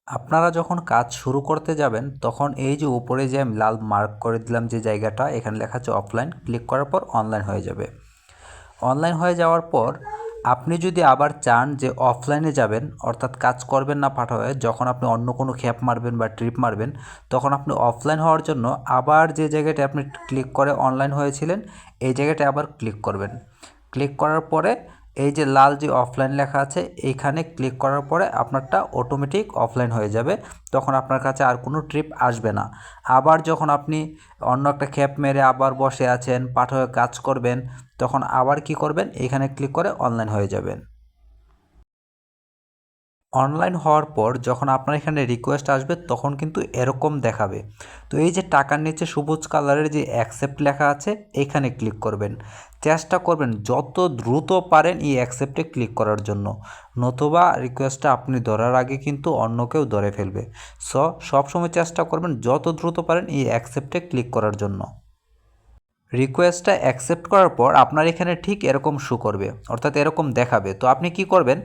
আপনারা যখন কাজ শুরু করতে যাবেন তখন এই যে উপরে যে আমি লাল মার্ক করে দিলাম যে জায়গাটা, এখানে লেখা আছে অফলাইন, ক্লিক করার পর অনলাইন হয়ে যাবে। অনলাইন হয়ে যাওয়ার পর আপনি যদি আবার চান যে অফলাইনে যাবেন, অর্থাৎ কাজ করবেন না পাঠাবে, যখন আপনি অন্য কোনো খ্যাপ মারবেন বা ট্রিপ মারবেন, তখন আপনি অফলাইন হওয়ার জন্য আবার যে জায়গাটা আপনি ক্লিক করে অনলাইন হয়েছিলেন এই জায়গাটায় আবার ক্লিক করবেন। ক্লিক করার পরে এই যে লাল যে অফলাইন লেখা আছে এইখানে ক্লিক করার পরে আপনারটা অটোমেটিক অফলাইন হয়ে যাবে। তখন আপনার কাছে আর কোনো ট্রিপ আসবে না। আবার যখন আপনি অন্য একটা খ্যাপ মেরে আবার বসে আছেন পাঠয়ে কাজ করবেন, তখন আবার কি করবেন, এখানে ক্লিক করে অনলাইন হয়ে যাবেন। অনলাইন হওয়ার পর যখন আপনার এখানে রিকোয়েস্ট আসবে তখন কিন্তু এরকম দেখাবে। তো এই যে টাকার নিচে সবুজ কালারের যে অ্যাকসেপ্ট লেখা আছে এখানে ক্লিক করবেন। চেষ্টা করবেন যত দ্রুত পারেন এই অ্যাকসেপ্টে ক্লিক করার জন্য, নতুবা রিকোয়েস্টটা আপনি ধরার আগে কিন্তু অন্য কেউ ধরে ফেলবে। সবসময় চেষ্টা করবেন যত দ্রুত পারেন এই অ্যাকসেপ্টে ক্লিক করার জন্য। রিকোয়েস্টটা অ্যাকসেপ্ট করার পর আপনার এখানে ঠিক এরকম শো করবে, অর্থাৎ এরকম দেখাবে। তো আপনি কি করবেন,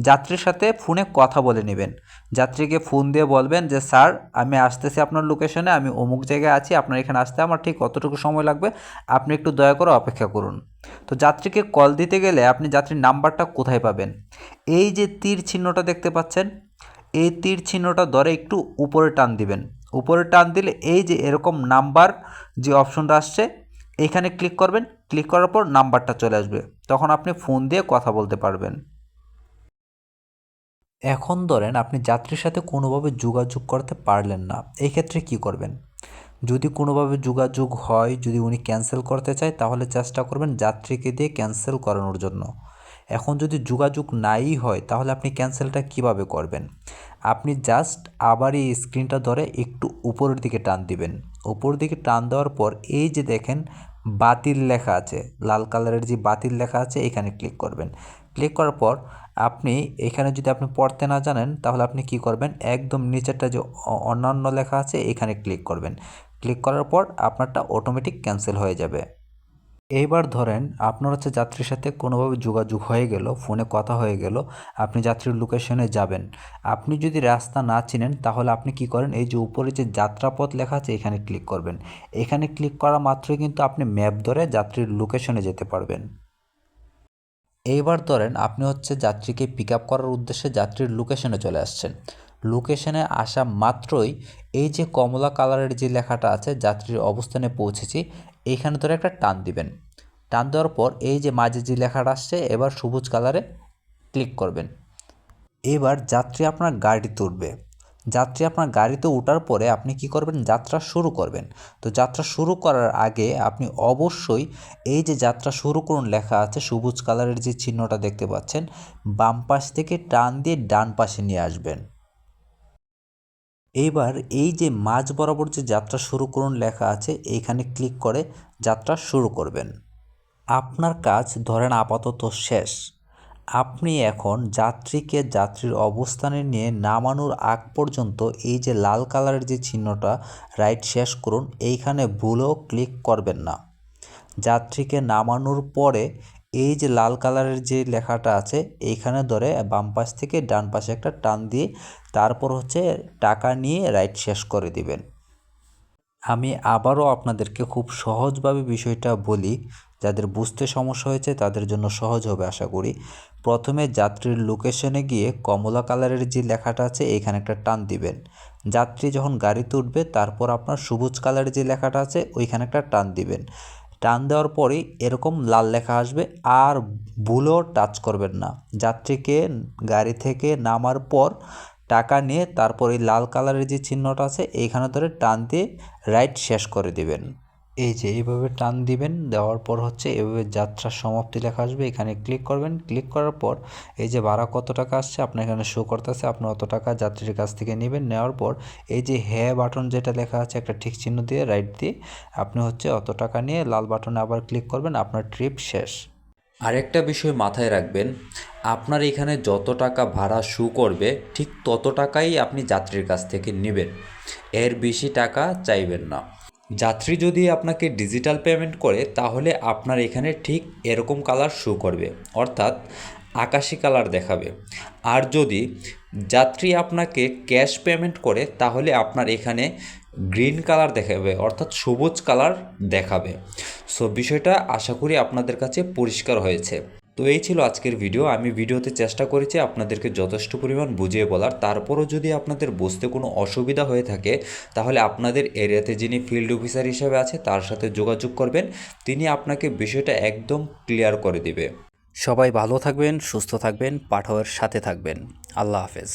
যাত্রীর সাথে ফোনে কথা বলে নেবেন। যাত্রীকে ফোন দিয়ে বলবেন যে স্যার আমি আসতেছি আপনার লোকেশনে, আমি অমুক জায়গায় আছি, আপনার এখানে আসতে আমার ঠিক কতটুকু সময় লাগবে, আপনি একটু দয়া করে অপেক্ষা করুন। তো যাত্রীকে কল দিতে গেলে আপনি যাত্রীর নাম্বারটা কোথায় পাবেন, এই যে তীর চিহ্নটা দেখতে পাচ্ছেন, এই তীর চিহ্নটা ধরে একটু উপরে টান দিবেন। উপরে টান দিলে এই যে এরকম নাম্বার যে অপশনটা আসছে এখানে ক্লিক করবেন। ক্লিক করার পর নাম্বারটা চলে আসবে, তখন আপনি ফোন দিয়ে কথা বলতে পারবেন। এখন ধরেন আপনি যাত্রীর সাথে কোনোভাবে যোগাযোগ করতে পারলেন না, এই ক্ষেত্রে কি করবেন? যদি কোনোভাবে যোগাযোগ হয়, যদি উনি ক্যান্সেল করতে চায়, তাহলে চেষ্টা করবেন যাত্রীকে দিয়ে ক্যান্সেল করানোর জন্য। এখন যদি যোগাযোগ নাই হয় তাহলে আপনি ক্যান্সেলটা কিভাবে করবেন? আপনি জাস্ট আবার এই স্ক্রিনটা ধরে একটু উপরের দিকে টান দিবেন। উপরের দিকে টান দেওয়ার পর এই যে দেখেন বাতিল লেখা আছে, লাল কালারের যে বাতিল লেখা আছে এখানে ক্লিক করবেন। ক্লিক করার পর আপনি এখানে যদি আপনি পড়তে না জানেন তাহলে আপনি কি করবেন, একদম নিচেরটা যে অন্যান্য লেখা আছে এখানে ক্লিক করবেন। ক্লিক করার পর আপনারটা অটোমেটিক ক্যান্সেল হয়ে যাবে। এইবার ধরেন আপনার হচ্ছে যাত্রীর সাথে কোনোভাবে যোগাযোগ হয়ে গেল, ফোনে কথা হয়ে গেল, আপনি যাত্রীর লোকেশনে যাবেন। আপনি যদি রাস্তা না চিনেন তাহলে আপনি কি করেন, এই যে উপরে যে যাত্রাপথ লেখা আছে এখানে ক্লিক করবেন। এখানে ক্লিক করা মাত্রই কিন্তু আপনি ম্যাপ ধরে যাত্রীর লোকেশনে যেতে পারবেন। এইবার ধরেন আপনি হচ্ছে যাত্রীকে পিক আপ করার উদ্দেশ্যে যাত্রীর লোকেশনে চলে আসছেন। লোকেশনে আসা মাত্রই এই যে কমলা কালারের যে লেখাটা আছে যাত্রীর অবস্থানে পৌঁছেছি, এইখানে ধরে একটা টান দিবেন। টান দেওয়ার পর এই যে মাঝে যে লেখাটা আসছে এবার সবুজ কালারে ক্লিক করবেন। এবার যাত্রী আপনার গাড়িতে উঠবে। যাত্রী আপনার গাড়িতে ওঠার পরে আপনি কি করবেন, যাত্রা শুরু করবেন। তো যাত্রা শুরু করার আগে আপনি অবশ্যই এই যে যাত্রা শুরু করুন লেখা আছে সবুজ কালারের যে চিহ্নটা দেখতে পাচ্ছেন, বাম পাশ থেকে টান দিয়ে ডান পাশে নিয়ে আসবেন। এইবার এই যে মাঝ বরাবর যে যাত্রা শুরু করুন লেখা আছে এইখানে ক্লিক করে যাত্রা শুরু করবেন। আপনার কাজ ধরেন আপাতত শেষ। আপনি এখন যাত্রীকে যাত্রীর অবস্থানে নিয়ে নামানোর আগ পর্যন্ত এই যে লাল কালারের যে চিহ্নটা রাইট শেষ করুন এইখানে ভুলেও ক্লিক করবেন না। যাত্রীকে নামানোর পরে এই যে লাল কালারের যে লেখাটা আছে এইখানে ধরে বাম পাশ থেকে ডান পাশে একটা টান দিয়ে তারপর হচ্ছে টাকা নিয়ে রাইট শেষ করে দিবেন। আমি আবারও আপনাদেরকে খুব সহজভাবে বিষয়টা বলি, যাদের বুঝতে সমস্যা হয়েছে তাদের জন্য সহজ হবে আশা করি। প্রথমে যাত্রীর লোকেশনে গিয়ে কমলা কালারের যে লেখাটা আছে এখানে একটা টান দিবেন। যাত্রী যখন গাড়িতে উঠবে তারপর আপনার সবুজ কালারের যে লেখাটা আছে ওইখানে একটা টান দিবেন। টান দেওয়ার পরেই এরকম লাল লেখা আসবে, আর ভুলেও টাচ করবেন না। যাত্রীকে গাড়ি থেকে নামার পর টাকা নিয়ে তারপর এই লাল কালারের যে চিহ্নটা আছে এইখানে ধরে টান দিয়ে রাইট শেষ করে দিবেন। এই যে এইভাবে টান দিবেন, দেওয়ার পর হচ্ছে এভাবে যাত্রার সমাপ্তি লেখা আসবে, এখানে ক্লিক করবেন। ক্লিক করার পর এই যে ভাড়া কত টাকা আসছে আপনার এখানে শো করতেছে, আপনি অত টাকা যাত্রীর কাছ থেকে নেবেন। নেওয়ার পর এই যে হ্যাঁ বাটন যেটা লেখা আছে একটা ঠিক চিহ্ন দিয়ে রাইট দিয়ে আপনি হচ্ছে অত টাকা নিয়ে লাল বাটনে আবার ক্লিক করবেন, আপনার ট্রিপ শেষ। আরেকটা বিষয় মাথায় রাখবেন, আপনার এখানে যত টাকা ভাড়া শো করবে ঠিক তত টাকাই আপনি যাত্রীর কাছ থেকে নেবেন, এর বেশি টাকা চাইবেন না। যাত্রী যদি আপনাকে ডিজিটাল পেমেন্ট করে তাহলে আপনার এখানে ঠিক এরকম কালার শো করবে, অর্থাৎ আকাশি কালার দেখাবে। আর যদি যাত্রী আপনাকে ক্যাশ পেমেন্ট করে তাহলে আপনার এখানে গ্রিন কালার দেখাবে, অর্থাৎ সবুজ কালার দেখাবে। সো বিষয়টা আশা করি আপনাদের কাছে পরিষ্কার হয়েছে। তো এই ছিল আজকের ভিডিও। আমি ভিডিওতে চেষ্টা করেছি আপনাদেরকে যথেষ্ট পরিমাণ বুঝিয়ে বলার। তারপরও যদি আপনাদের বুঝতে কোনো অসুবিধা হয়ে থাকে তাহলে আপনাদের এরিয়াতে যিনি ফিল্ড অফিসার হিসেবে আছে তার সাথে যোগাযোগ করবেন, তিনি আপনাকে বিষয়টা একদম ক্লিয়ার করে দিবে। সবাই ভালো থাকবেন, সুস্থ থাকবেন, পাঠাওয়ের সাথে থাকবেন। আল্লাহ হাফেজ।